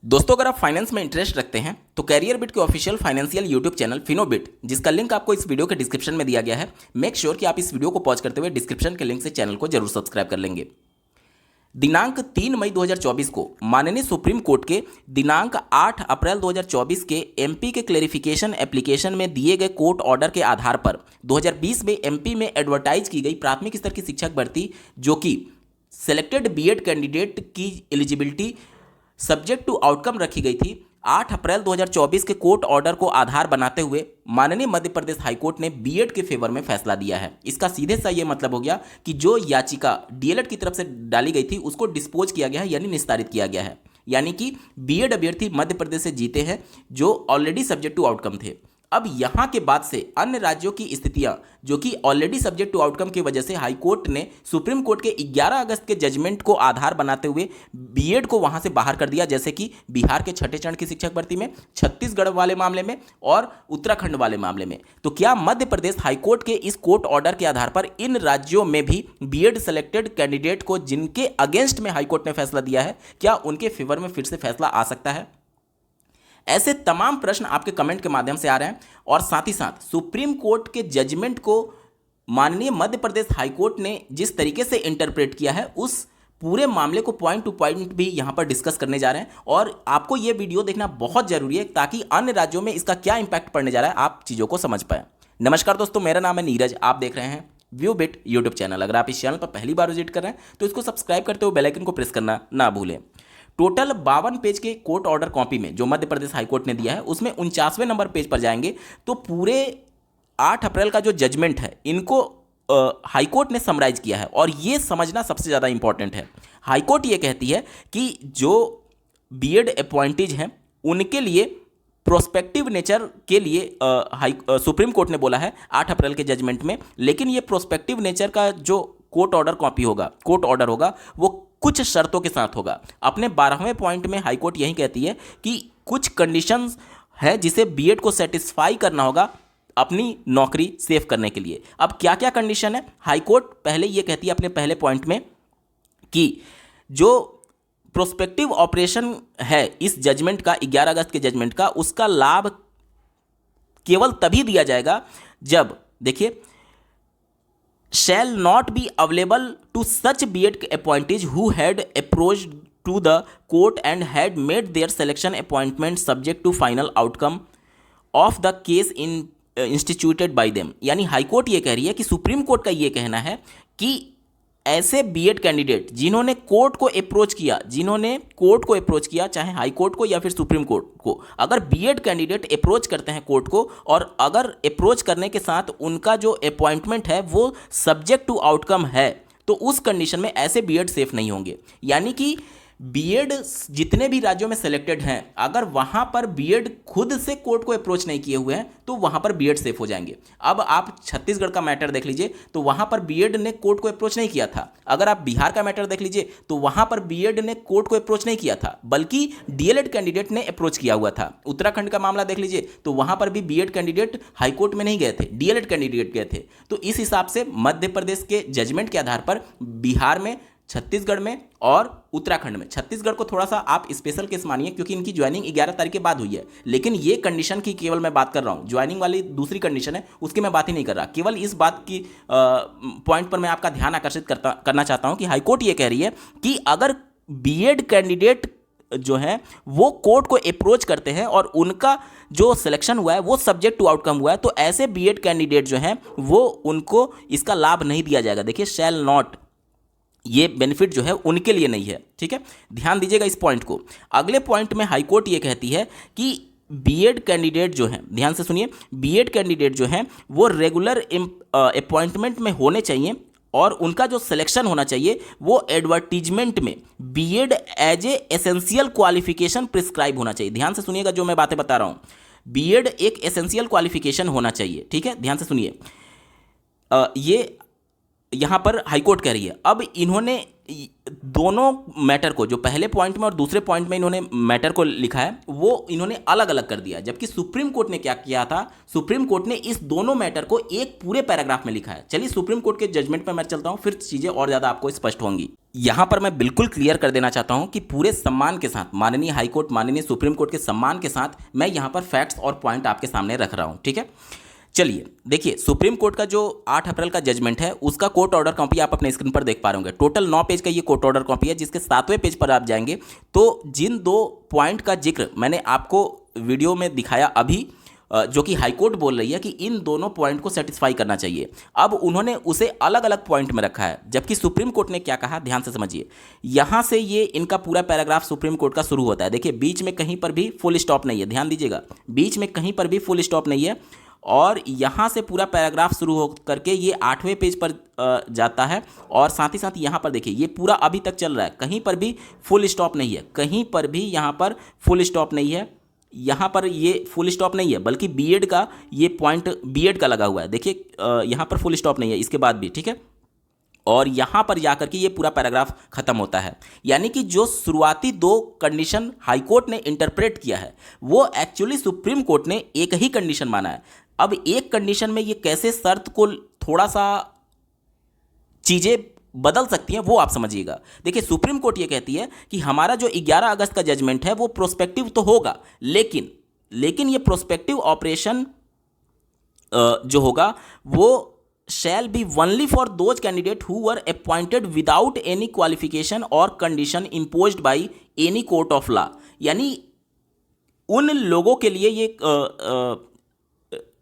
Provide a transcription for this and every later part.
दोस्तों, अगर आप फाइनेंस में इंटरेस्ट रखते हैं तो कैरियर बिट के ऑफिशियल फाइनेंशियल यूट्यूब चैनल फिनोबिट, जिसका लिंक आपको इस वीडियो के डिस्क्रिप्शन में दिया गया है, मेक श्योर कि आप इस वीडियो को पॉज करते हुए डिस्क्रिप्शन के लिंक से चैनल को जरूर सब्सक्राइब कर लेंगे। दिनांक 3 मई 2024 को माननीय सुप्रीम कोर्ट के दिनांक 8 अप्रैल 2024 के एमपी के क्लेरिफिकेशन एप्लीकेशन में दिए गए कोर्ट ऑर्डर के आधार पर 2020 में एमपी में एडवर्टाइज की गई प्राथमिक स्तर की शिक्षक भर्ती, जो कि सेलेक्टेड बीएड कैंडिडेट की एलिजिबिलिटी सब्जेक्ट टू आउटकम रखी गई थी, 8 अप्रैल 2024 के कोर्ट ऑर्डर को आधार बनाते हुए माननीय मध्य प्रदेश हाईकोर्ट ने बीएड के फेवर में फैसला दिया है। इसका सीधे सा ये मतलब हो गया कि जो याचिका डीएलएड की तरफ से डाली गई थी उसको डिस्पोज किया गया है, यानी निस्तारित किया गया है। यानी कि बीएड अभ्यर्थी मध्य प्रदेश से जीते हैं जो ऑलरेडी सब्जेक्ट टू आउटकम थे। अब यहां के बाद से अन्य राज्यों की स्थितियां जो कि ऑलरेडी सब्जेक्ट टू आउटकम की वजह से हाईकोर्ट ने सुप्रीम कोर्ट के 11 अगस्त के जजमेंट को आधार बनाते हुए बीएड को वहां से बाहर कर दिया, जैसे कि बिहार के छठे चरण की शिक्षक भर्ती में, छत्तीसगढ़ वाले मामले में और उत्तराखंड वाले मामले में। तो क्या मध्य प्रदेश हाईकोर्ट के इस कोर्ट ऑर्डर के आधार पर इन राज्यों में भी बीएड सेलेक्टेड कैंडिडेट को जिनके अगेंस्ट में हाईकोर्ट ने फैसला दिया है, क्या उनके फेवर में फिर से फैसला आ सकता है? ऐसे तमाम प्रश्न आपके कमेंट के माध्यम से आ रहे हैं और साथ ही साथ सुप्रीम कोर्ट के जजमेंट को माननीय मध्य प्रदेश हाईकोर्ट ने जिस तरीके से इंटरप्रेट किया है उस पूरे मामले को पॉइंट टू पॉइंट भी यहां पर डिस्कस करने जा रहे हैं और आपको यह वीडियो देखना बहुत जरूरी है ताकि अन्य राज्यों में इसका क्या इंपैक्ट पड़ने जा रहा है आप चीज़ों को समझ पाए। नमस्कार दोस्तों, मेरा नाम है नीरज, आप देख रहे हैं व्यू बिट यूट्यूब चैनल। अगर आप इस चैनल पर पहली बार विजिट कर रहे हैं तो इसको सब्सक्राइब करते हुए बेल आइकन को प्रेस करना ना भूलें। टोटल 52 पेज के कोर्ट ऑर्डर कॉपी में जो मध्य प्रदेश हाईकोर्ट ने दिया है उसमें 49वें नंबर पेज पर जाएंगे तो पूरे 8 अप्रैल का जो जजमेंट है इनको हाईकोर्ट ने समराइज किया है और ये समझना सबसे ज़्यादा इंपॉर्टेंट है। हाईकोर्ट ये कहती है कि जो बीएड अपॉइंटीज हैं उनके लिए प्रोस्पेक्टिव नेचर के लिए सुप्रीम कोर्ट ने बोला है 8 अप्रैल के जजमेंट में, लेकिन ये प्रोस्पेक्टिव नेचर का जो कोर्ट ऑर्डर होगा वो कुछ शर्तों के साथ होगा। अपने 12वें पॉइंट में हाईकोर्ट यही कहती है कि कुछ कंडीशंस है जिसे बीएड को सेटिस्फाई करना होगा अपनी नौकरी सेव करने के लिए। अब क्या क्या कंडीशन है? हाईकोर्ट पहले ये कहती है अपने पहले पॉइंट में कि जो प्रोस्पेक्टिव ऑपरेशन है इस जजमेंट का, 11 अगस्त के जजमेंट का, उसका लाभ केवल तभी दिया जाएगा जब, देखिए, shall not be available to such BEd appointees who had approached to the court and had made their selection appointment subject to final outcome of the case in instituted by them। यानी high court ये कह रही है कि supreme court का ये कहना है कि ऐसे बीएड कैंडिडेट जिन्होंने कोर्ट को अप्रोच किया, चाहे हाई कोर्ट को या फिर सुप्रीम कोर्ट को, अगर बीएड कैंडिडेट अप्रोच करते हैं कोर्ट को और अगर अप्रोच करने के साथ उनका जो अपॉइंटमेंट है वो सब्जेक्ट टू आउटकम है तो उस कंडीशन में ऐसे बीएड सेफ नहीं होंगे। यानी कि बीएड जितने भी राज्यों में सेलेक्टेड हैं, अगर वहां पर बीएड खुद से कोर्ट को अप्रोच नहीं किए हुए हैं तो वहां पर बीएड सेफ हो जाएंगे। अब आप छत्तीसगढ़ का मैटर देख लीजिए तो वहां पर बीएड ने कोर्ट को अप्रोच नहीं किया था। अगर आप बिहार का मैटर देख लीजिए तो वहां पर बीएड ने कोर्ट को अप्रोच नहीं किया था, बल्कि डीएलएड कैंडिडेट ने अप्रोच किया हुआ था। उत्तराखंड का मामला देख लीजिए तो वहां पर भी बीएड कैंडिडेट हाईकोर्ट में नहीं गए थे, डीएलएड कैंडिडेट गए थे। तो इस हिसाब से मध्य प्रदेश के जजमेंट के आधार पर बिहार में, छत्तीसगढ़ में और उत्तराखंड में, छत्तीसगढ़ को थोड़ा सा आप स्पेशल केस मानिए क्योंकि इनकी ज्वाइनिंग 11 तारीख के बाद हुई है, लेकिन ये कंडीशन की केवल मैं बात कर रहा हूँ। ज्वाइनिंग वाली दूसरी कंडीशन है, उसकी मैं बात ही नहीं कर रहा। केवल इस बात की पॉइंट पर मैं आपका ध्यान आकर्षित करना चाहता हूँ कि हाईकोर्ट ये कह रही है कि अगर बीएड कैंडिडेट जो है वो कोर्ट को अप्रोच करते हैं और उनका जो सिलेक्शन हुआ है वो सब्जेक्ट टू आउटकम हुआ है तो ऐसे बीएड कैंडिडेट जो हैं वो उनको इसका लाभ नहीं दिया जाएगा। देखिए, शैल नॉट, ये बेनिफिट जो है उनके लिए नहीं है। ठीक है, ध्यान दीजिएगा इस पॉइंट को। अगले पॉइंट में हाईकोर्ट ये कहती है कि बीएड कैंडिडेट जो हैं, ध्यान से सुनिए, बीएड कैंडिडेट जो हैं वो रेगुलर अपॉइंटमेंट में होने चाहिए और उनका जो सिलेक्शन होना चाहिए वो एडवर्टीजमेंट में BEd as a essential qualification prescribe होना चाहिए। ध्यान से सुनिएगा जो मैं बातें बता रहा हूँ, बीएड एक एसेंशियल क्वालिफिकेशन होना चाहिए। ठीक है, ध्यान से सुनिए, ये यहां पर हाईकोर्ट कह रही है। अब इन्होंने दोनों मैटर को, जो पहले पॉइंट में और दूसरे पॉइंट में इन्होंने मैटर को लिखा है, वो इन्होंने अलग अलग कर दिया, जबकि सुप्रीम कोर्ट ने क्या किया था, सुप्रीम कोर्ट ने इस दोनों मैटर को एक पूरे पैराग्राफ में लिखा है। चलिए सुप्रीम कोर्ट के जजमेंट पे मैं चलता हूं, फिर चीजें और ज्यादा आपको स्पष्ट होंगी। यहां पर मैं बिल्कुल क्लियर कर देना चाहता हूं कि पूरे सम्मान के साथ, माननीय हाईकोर्ट, माननीय सुप्रीम कोर्ट के सम्मान के साथ मैं यहां पर फैक्ट्स और पॉइंट आपके सामने रख रहा हूं, ठीक है। चलिए देखिए, सुप्रीम कोर्ट का जो 8 अप्रैल का जजमेंट है, उसका कोर्ट ऑर्डर कॉपी आप अपने स्क्रीन पर देख पा रहे होंगे। टोटल 9 पेज का ये कोर्ट ऑर्डर कॉपी है, जिसके 7वें पेज पर आप जाएंगे तो जिन 2 पॉइंट का जिक्र मैंने आपको वीडियो में दिखाया अभी, जो कि हाईकोर्ट बोल रही है कि इन दोनों पॉइंट को सेटिस्फाई करना चाहिए, अब उन्होंने उसे अलग अलग पॉइंट में रखा है। जबकि सुप्रीम कोर्ट ने क्या कहा, ध्यान से समझिए। यहां से ये इनका पूरा पैराग्राफ सुप्रीम कोर्ट का शुरू होता है। देखिए बीच में कहीं पर भी फुल स्टॉप नहीं है, ध्यान दीजिएगा, बीच में कहीं पर भी फुल स्टॉप नहीं है। और यहाँ से पूरा पैराग्राफ शुरू हो करके ये 8वें पेज पर जाता है, और साथ ही साथ यहाँ पर देखिए ये पूरा अभी तक चल रहा है, कहीं पर भी फुल स्टॉप नहीं है, कहीं पर भी यहाँ पर फुल स्टॉप नहीं है, यहाँ पर ये फुल स्टॉप नहीं है, बल्कि बीएड का ये पॉइंट बीएड का लगा हुआ है। देखिए यहाँ पर फुल स्टॉप नहीं है इसके बाद भी, ठीक है। और यहां पर जाकर के ये पूरा पैराग्राफ खत्म होता है। यानी कि जो शुरुआती 2 कंडीशन हाईकोर्ट ने इंटरप्रेट किया है, वो एक्चुअली सुप्रीम कोर्ट ने एक ही कंडीशन माना है। अब एक कंडीशन में ये कैसे शर्त को थोड़ा सा चीजें बदल सकती हैं, वो आप समझिएगा। देखिए सुप्रीम कोर्ट ये कहती है कि हमारा जो 11 अगस्त का जजमेंट है वो प्रोस्पेक्टिव तो होगा, लेकिन ये प्रोस्पेक्टिव ऑपरेशन जो होगा वो shall be only for those candidates who were appointed without any qualification or condition imposed by any court of law। यानी उन लोगों के लिए ये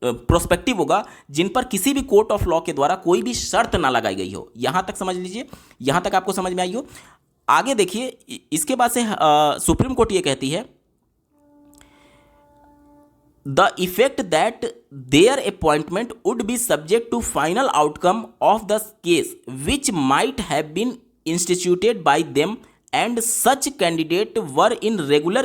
प्रोस्पेक्टिव होगा जिन पर किसी भी कोर्ट ऑफ लॉ के द्वारा कोई भी शर्त ना लगाई गई हो। यहां तक समझ लीजिए, यहां तक आपको समझ में आई हो। आगे देखिए, इसके बाद से सुप्रीम कोर्ट ये कहती है the effect that their appointment would be subject to final outcome of the case which might have been instituted by them, and such candidate were in regular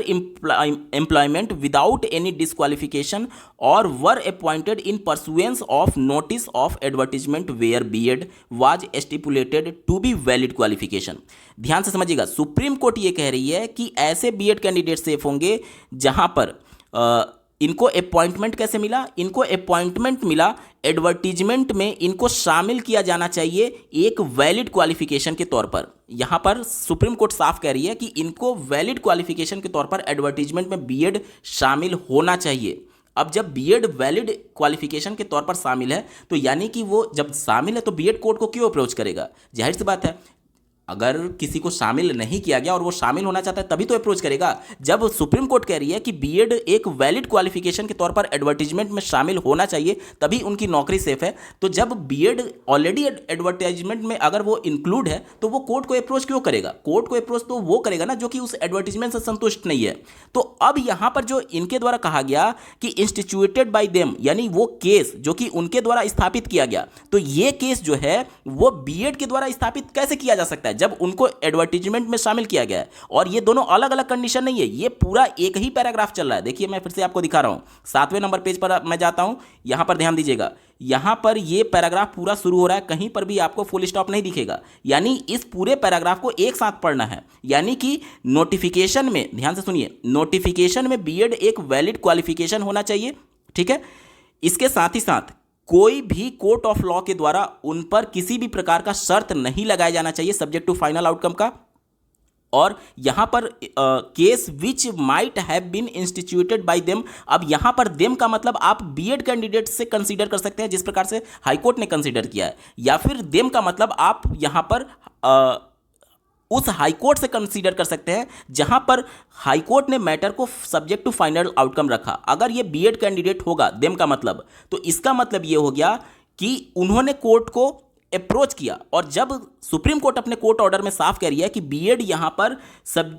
employment without any disqualification or were appointed in pursuance of notice of advertisement where B.Ed was stipulated to be valid qualification। ध्यान से समझिएगा, supreme court ये कह रही है कि ऐसे B.Ed candidate safe होंगे जहां पर इनको अपॉइंटमेंट कैसे मिला, इनको अपॉइंटमेंट मिला एडवर्टीजमेंट में इनको शामिल किया जाना चाहिए एक वैलिड क्वालिफिकेशन के तौर पर। यहां पर सुप्रीम कोर्ट साफ कह रही है कि इनको वैलिड क्वालिफिकेशन के तौर पर एडवर्टीजमेंट में बीएड शामिल होना चाहिए। अब जब बीएड वैलिड क्वालिफिकेशन के तौर पर शामिल है, तो यानी कि वो जब शामिल है तो बीएड कोर्ट को क्यों अप्रोच करेगा? जाहिर सी बात है, अगर किसी को शामिल नहीं किया गया और वो शामिल होना चाहता है तभी तो अप्रोच करेगा। जब सुप्रीम कोर्ट कह रही है कि बीएड एक वैलिड क्वालिफिकेशन के तौर पर एडवर्टीजमेंट में शामिल होना चाहिए तभी उनकी नौकरी सेफ है, तो जब बीएड ऑलरेडी एडवर्टाइजमेंट में अगर वो इंक्लूड है तो वो कोर्ट को अप्रोच क्यों करेगा? कोर्ट को अप्रोच तो वो करेगा ना जो कि उस एडवर्टीजमेंट से संतुष्ट नहीं है। तो अब यहां पर जो इनके द्वारा कहा गया कि इंस्टीट्यूटेड बाय देम, यानी वो केस जो कि उनके द्वारा स्थापित किया गया, तो ये केस जो है वो बीएड के द्वारा स्थापित कैसे किया जा सकता है जब उनको एडवर्टीजमेंट में शामिल किया गया है? और ये दोनों अलग अलग कंडीशन नहीं है, ये पूरा एक ही पैराग्राफ चल रहा है। देखिए मैं फिर से आपको दिखा रहा हूं, 7वें नंबर पेज पर मैं जाता हूं, यहां पर ध्यान दीजिएगा, यहां पर ये पैराग्राफ पूरा शुरू हो रहा है, कहीं पर भी आपको फुल स्टॉप नहीं दिखेगा। यानी इस पूरे पैराग्राफ को एक साथ पढ़ना है। यानी कि नोटिफिकेशन में, ध्यान से सुनिए, नोटिफिकेशन में बीएड एक वैलिड क्वालिफिकेशन होना चाहिए, ठीक है। इसके साथ ही साथ कोई भी कोर्ट ऑफ लॉ के द्वारा उन पर किसी भी प्रकार का शर्त नहीं लगाया जाना चाहिए सब्जेक्ट टू फाइनल आउटकम का। और यहां पर case which might have been instituted by them, अब यहां पर देम का मतलब आप बीएड कैंडिडेट से कंसीडर कर सकते हैं जिस प्रकार से हाईकोर्ट ने कंसीडर किया है, या फिर देम का मतलब आप यहां पर उस हाईकोर्ट से कंसीडर कर सकते हैं जहां पर हाईकोर्ट ने मैटर को सब्जेक्ट टू फाइनल आउटकम रखा। अगर ये बीएड कैंडिडेट होगा देम का मतलब, तो इसका मतलब ये हो गया कि उन्होंने कोर्ट को अप्रोच किया। और जब सुप्रीम कोर्ट अपने कोर्ट ऑर्डर में साफ कह रही है कि बीएड यहां पर सब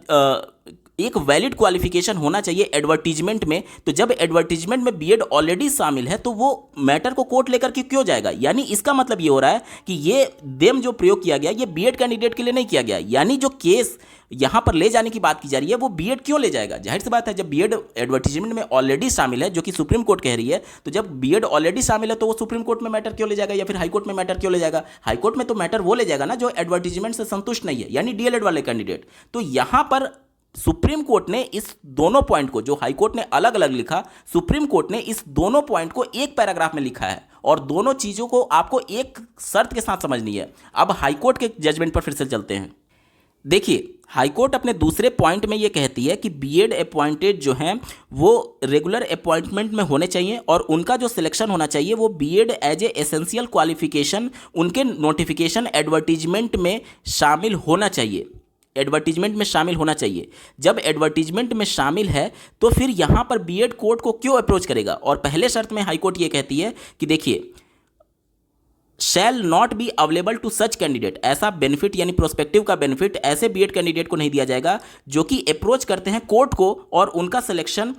एक वैलिड क्वालिफिकेशन होना चाहिए एडवर्टीजमेंट में। तो जब एडवर्टीजमेंट में बीएड ऑलरेडी शामिल है तो वो मैटर को कोर्ट लेकर के क्यों जाएगा? यानी इसका मतलब ये हो रहा है कि ये देम जो प्रयोग किया गया ये बीएड कैंडिडेट के लिए नहीं किया गया। यानी जो केस यहां पर ले जाने की बात की जा रही है वो बीएड क्यों ले जाएगा? जाहिर सी बात है, जब बीएड एडवर्टीजमेंट में ऑलरेडी शामिल है, जो कि सुप्रीम कोर्ट कह रही है, तो जब बीएड ऑलरेडी शामिल है तो वो सुप्रीम कोर्ट में मैटर क्यों ले जाएगा या फिर हाई कोर्ट में मैटर क्यों ले जाएगा? हाई कोर्ट में तो मैटर वो ले जाएगा ना जो एडवर्टीजमेंट से संतुष्ट नहीं है, यानी डीएलएड वाले कैंडिडेट। तो यहां पर सुप्रीम कोर्ट ने इस दोनों पॉइंट को, जो हाई कोर्ट ने अलग अलग लिखा, सुप्रीम कोर्ट ने इस दोनों पॉइंट को एक पैराग्राफ में लिखा है और दोनों चीजों को आपको एक शर्त के साथ समझनी है। अब हाई कोर्ट के जजमेंट पर फिर से चलते हैं। देखिए, हाईकोर्ट अपने दूसरे पॉइंट में ये कहती है कि बीएड अपॉइंटेड जो हैं वो रेगुलर अपॉइंटमेंट में होने चाहिए और उनका जो सिलेक्शन होना चाहिए वो BEd as a essential qualification उनके नोटिफिकेशन एडवर्टीजमेंट में शामिल होना चाहिए। एडवर्टीजमेंट में शामिल होना चाहिए। जब एडवर्टीजमेंट में शामिल है तो फिर यहाँ पर बीएड कोर्ट को क्यों अप्रोच करेगा? और पहले शर्त में हाईकोर्ट ये कहती है कि देखिए, shall not be available to such candidate, ऐसा बेनिफिट यानी प्रोस्पेक्टिव का बेनिफिट ऐसे बीएड कैंडिडेट को नहीं दिया जाएगा जो कि अप्रोच करते हैं कोर्ट को और उनका सिलेक्शन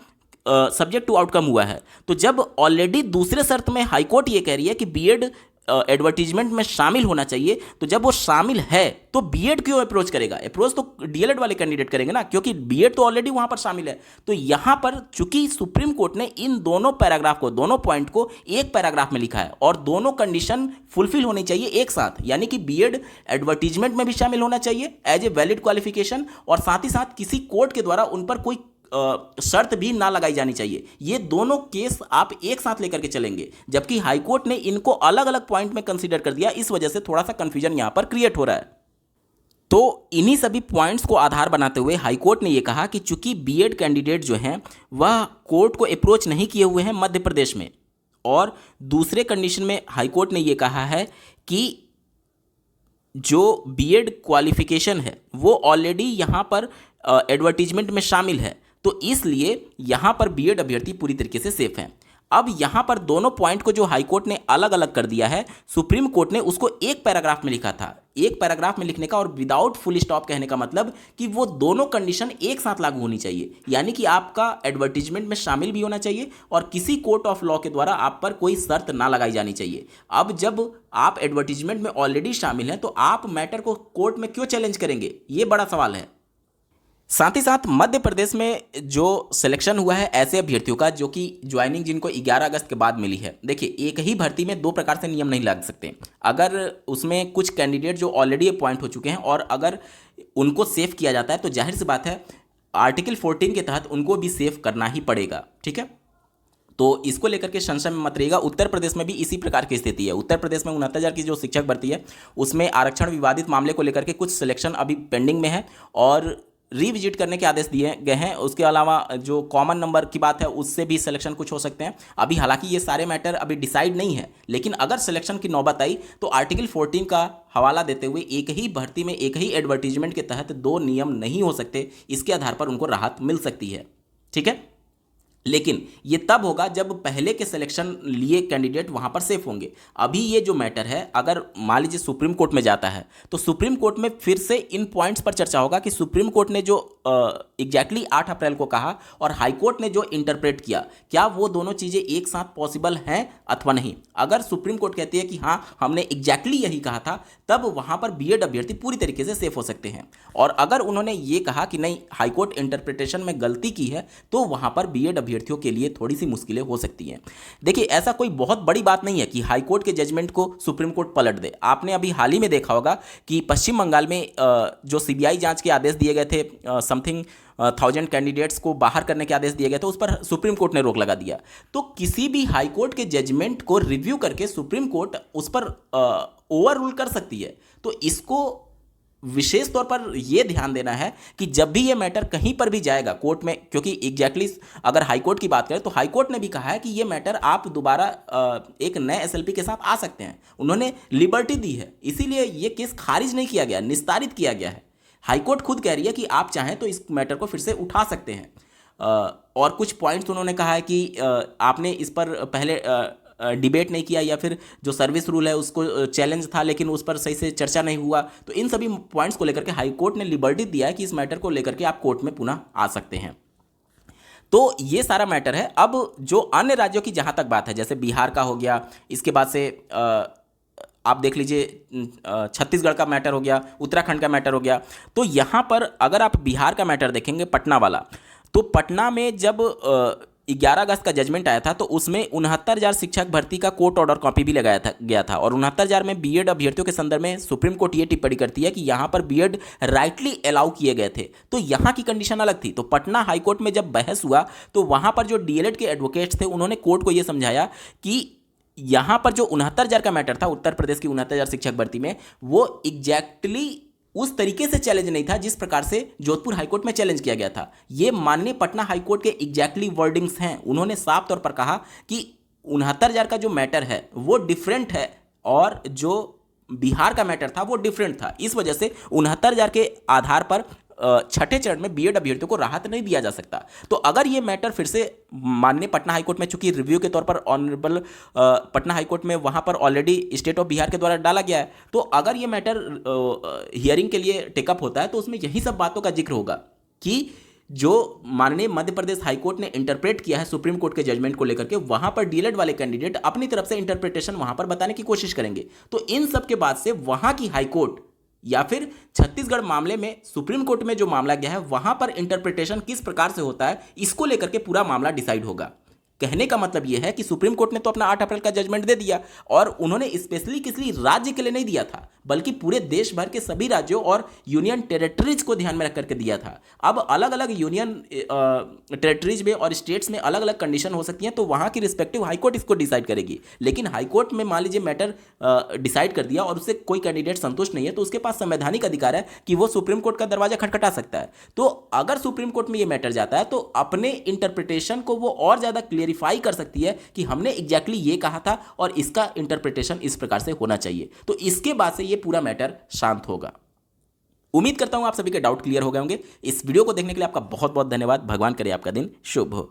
सब्जेक्ट टू आउटकम हुआ है। तो जब ऑलरेडी दूसरे शर्त में हाईकोर्ट ये कह रही है कि बीएड एडवर्टीजमेंट में शामिल होना चाहिए, तो जब वो शामिल है तो बीएड क्यों अप्रोच करेगा? अप्रोच तो डीएलएड वाले कैंडिडेट करेंगे ना, क्योंकि बीएड तो ऑलरेडी वहां पर शामिल है। तो यहां पर चूंकि सुप्रीम कोर्ट ने इन दोनों पैराग्राफ को, दोनों पॉइंट को एक पैराग्राफ में लिखा है और दोनों कंडीशन फुलफिल होनी चाहिए एक साथ, यानी कि बीएड एडवर्टीजमेंट में भी शामिल होना चाहिए एज ए वैलिड क्वालिफिकेशन और साथ ही साथ किसी कोर्ट के द्वारा उन पर कोई शर्त भी ना लगाई जानी चाहिए। ये दोनों केस आप एक साथ लेकर के चलेंगे, जबकि हाईकोर्ट ने इनको अलग अलग पॉइंट में कंसीडर कर दिया। इस वजह से थोड़ा सा कंफ्यूजन यहां पर क्रिएट हो रहा है। तो इन्हीं सभी पॉइंट्स को आधार बनाते हुए हाईकोर्ट ने यह कहा कि चूंकि बीएड कैंडिडेट जो हैं वह कोर्ट को अप्रोच नहीं किए हुए हैं मध्य प्रदेश में, और दूसरे कंडीशन में हाईकोर्ट ने यह कहा है कि जो बीएड क्वालिफिकेशन है वो ऑलरेडी यहां पर एडवर्टीजमेंट में शामिल है, तो इसलिए यहां पर बीएड अभ्यर्थी पूरी तरीके से सेफ हैं। अब यहां पर दोनों पॉइंट को जो हाईकोर्ट ने अलग अलग कर दिया है, सुप्रीम कोर्ट ने उसको एक पैराग्राफ में लिखा था। एक पैराग्राफ में लिखने का और विदाउट फुल स्टॉप कहने का मतलब कि वो दोनों कंडीशन एक साथ लागू होनी चाहिए, यानी कि आपका एडवर्टीजमेंट में शामिल भी होना चाहिए और किसी कोर्ट ऑफ लॉ के द्वारा आप पर कोई शर्त ना लगाई जानी चाहिए। अब जब आप एडवर्टीजमेंट में ऑलरेडी शामिल हैं तो आप मैटर को कोर्ट में क्यों चैलेंज करेंगे? ये बड़ा सवाल है। साथ ही साथ मध्य प्रदेश में जो सिलेक्शन हुआ है ऐसे अभ्यर्थियों का जो कि ज्वाइनिंग जिनको 11 अगस्त के बाद मिली है, देखिए एक ही भर्ती में दो प्रकार से नियम नहीं लग सकते। अगर उसमें कुछ कैंडिडेट जो ऑलरेडी अपॉइंट हो चुके हैं और अगर उनको सेफ किया जाता है तो जाहिर सी बात है आर्टिकल 14 के तहत उनको भी सेफ करना ही पड़ेगा। ठीक है, तो इसको लेकर के संशय में मत रहिएगा। उत्तर प्रदेश में भी इसी प्रकार की स्थिति है। उत्तर प्रदेश में 69,000 की जो शिक्षक भर्ती है उसमें आरक्षण विवादित मामले को लेकर के कुछ सिलेक्शन अभी पेंडिंग में है और रिविजिट करने के आदेश दिए गए हैं। उसके अलावा जो कॉमन नंबर की बात है उससे भी सिलेक्शन कुछ हो सकते हैं। अभी हालांकि ये सारे मैटर अभी डिसाइड नहीं है, लेकिन अगर सिलेक्शन की नौबत आई तो आर्टिकल 14 का हवाला देते हुए एक ही भर्ती में एक ही एडवर्टीजमेंट के तहत दो नियम नहीं हो सकते, इसके आधार पर उनको राहत मिल सकती है। ठीक है, लेकिन ये तब होगा जब पहले के सिलेक्शन लिए कैंडिडेट वहां पर सेफ होंगे। अभी ये जो मैटर है अगर मान लीजिए सुप्रीम कोर्ट में जाता है तो सुप्रीम कोर्ट में फिर से इन पॉइंट्स पर चर्चा होगा कि सुप्रीम कोर्ट ने जो एग्जैक्टली 8 अप्रैल को कहा और हाई कोर्ट ने जो इंटरप्रेट किया, क्या वो दोनों चीज़ें एक साथ पॉसिबल हैं अथवा नहीं। अगर सुप्रीम कोर्ट कहती है कि हाँ हमने एग्जैक्टली यही कहा था, तब वहां पर बीएड अभ्यर्थी पूरी तरीके से सेफ हो सकते हैं। और अगर उन्होंने ये कहा कि नहीं हाईकोर्ट इंटरप्रिटेशन में गलती की है तो वहां पर बीएड अभ्यर्थियों के लिए थोड़ी सी मुश्किलें हो सकती हैं। देखिए ऐसा कोई बहुत बड़ी बात नहीं है कि हाईकोर्ट के जजमेंट को सुप्रीम कोर्ट पलट दे। आपने अभी हाल ही में देखा होगा कि पश्चिम बंगाल में जो सीबीआई जांच के आदेश दिए गए थे, समथिंग 1000 कैंडिडेट्स को बाहर करने के आदेश दिए गए थे, उस पर सुप्रीम कोर्ट ने रोक लगा दिया। तो किसी भी हाई कोर्ट के जजमेंट को रिव्यू करके सुप्रीम कोर्ट उस पर ओवर रूल कर सकती है। तो इसको विशेष तौर पर यह ध्यान देना है कि जब भी ये मैटर कहीं पर भी जाएगा कोर्ट में, क्योंकि एग्जैक्टली अगर हाईकोर्ट की बात करें तो हाईकोर्ट ने भी कहा है कि ये मैटर आप दोबारा एक नए एसएलपी के साथ आ सकते हैं। उन्होंने लिबर्टी दी है, इसीलिए ये केस खारिज नहीं किया गया, निस्तारित किया गया है। हाईकोर्ट खुद कह रही है कि आप चाहें तो इस मैटर को फिर से उठा सकते हैं। और कुछ पॉइंट्स उन्होंने कहा है कि आपने इस पर पहले डिबेट नहीं किया, या फिर जो सर्विस रूल है उसको चैलेंज था लेकिन उस पर सही से चर्चा नहीं हुआ। तो इन सभी पॉइंट्स को लेकर के हाई कोर्ट ने लिबर्टी दिया है कि इस मैटर को लेकर के आप कोर्ट में पुनः आ सकते हैं। तो ये सारा मैटर है। अब जो अन्य राज्यों की जहाँ तक बात है, जैसे बिहार का हो गया, इसके बाद से आप देख लीजिए छत्तीसगढ़ का मैटर हो गया, उत्तराखंड का मैटर हो गया। तो यहाँ पर अगर आप बिहार का मैटर देखेंगे, पटना वाला, तो पटना में जब 11 अगस्त का जजमेंट आया था तो उसमें 69,000 शिक्षक भर्ती का कोर्ट ऑर्डर कॉपी भी लगाया गया था, और 69,000 में बीएड अभ्यर्थियों के संदर्भ में सुप्रीम कोर्ट ये टिप्पणी करती है कि यहाँ पर बीएड राइटली अलाउ किए गए थे। तो यहाँ की कंडीशन अलग थी। तो पटना हाईकोर्ट में जब बहस हुआ तो वहाँ पर जो डीएलएड के एडवोकेट्स थे उन्होंने कोर्ट को ये समझाया कि यहाँ पर जो 69,000 का मैटर था उत्तर प्रदेश की 69,000 शिक्षक भर्ती में, वो एग्जैक्टली उस तरीके से चैलेंज नहीं था जिस प्रकार से जोधपुर हाईकोर्ट में चैलेंज किया गया था। ये माननीय पटना हाईकोर्ट के एग्जैक्टली वर्डिंग्स हैं। उन्होंने साफ तौर पर कहा कि 69,000 का जो मैटर है वो डिफरेंट है और जो बिहार का मैटर था वो डिफरेंट था। इस वजह से 69,000 के आधार पर छठे चरण में बीएड अभ्यर्थियों को राहत नहीं दिया जा सकता। तो अगर ये मैटर फिर से माननीय पटना हाईकोर्ट में, चूंकि रिव्यू के तौर पर ऑनरेबल पटना हाईकोर्ट में वहां पर ऑलरेडी स्टेट ऑफ बिहार के द्वारा डाला गया है, तो अगर ये मैटर हियरिंग के लिए टेकअप होता है तो उसमें यही सब बातों का जिक्र होगा कि जो माननीय मध्य प्रदेश हाईकोर्ट ने इंटरप्रेट किया है सुप्रीम कोर्ट के जजमेंट को लेकर के, वहां पर डीएलएड वाले कैंडिडेट अपनी तरफ से इंटरप्रिटेशन वहां पर बताने की कोशिश करेंगे। तो इन सब के बाद से वहां की हाईकोर्ट या फिर छत्तीसगढ़ मामले में सुप्रीम कोर्ट में जो मामला गया है वहां पर इंटरप्रिटेशन किस प्रकार से होता है, इसको लेकर के पूरा मामला डिसाइड होगा। कहने का मतलब यह है कि सुप्रीम कोर्ट ने तो अपना 8 अप्रैल का जजमेंट दे दिया, और उन्होंने स्पेशली किसी राज्य के लिए नहीं दिया था बल्कि पूरे देश भर के सभी राज्यों और यूनियन टेरिटरीज को ध्यान में रख करके दिया था। अब अलग अलग यूनियन टेरिटरीज में और स्टेट्स में अलग अलग कंडीशन हो सकती हैं, तो वहाँ की रिस्पेक्टिव हाईकोर्ट इसको डिसाइड करेगी। लेकिन हाईकोर्ट में मान लीजिए मैटर डिसाइड कर दिया और उससे कोई कैंडिडेट संतुष्ट नहीं है, तो उसके पास संवैधानिक अधिकार है कि वो सुप्रीम कोर्ट का दरवाजा खटखटा सकता है। तो अगर सुप्रीम कोर्ट में ये मैटर जाता है तो अपने इंटरप्रिटेशन को वो और ज़्यादा क्लियरिफाई कर सकती है कि हमने एग्जैक्टली ये कहा था और इसका इंटरप्रिटेशन इस प्रकार से होना चाहिए। तो इसके बाद से ये पूरा मैटर शांत होगा। उम्मीद करता हूं आप सभी के डाउट क्लियर हो गए होंगे। इस वीडियो को देखने के लिए आपका बहुत बहुत धन्यवाद। भगवान करे आपका दिन शुभ हो।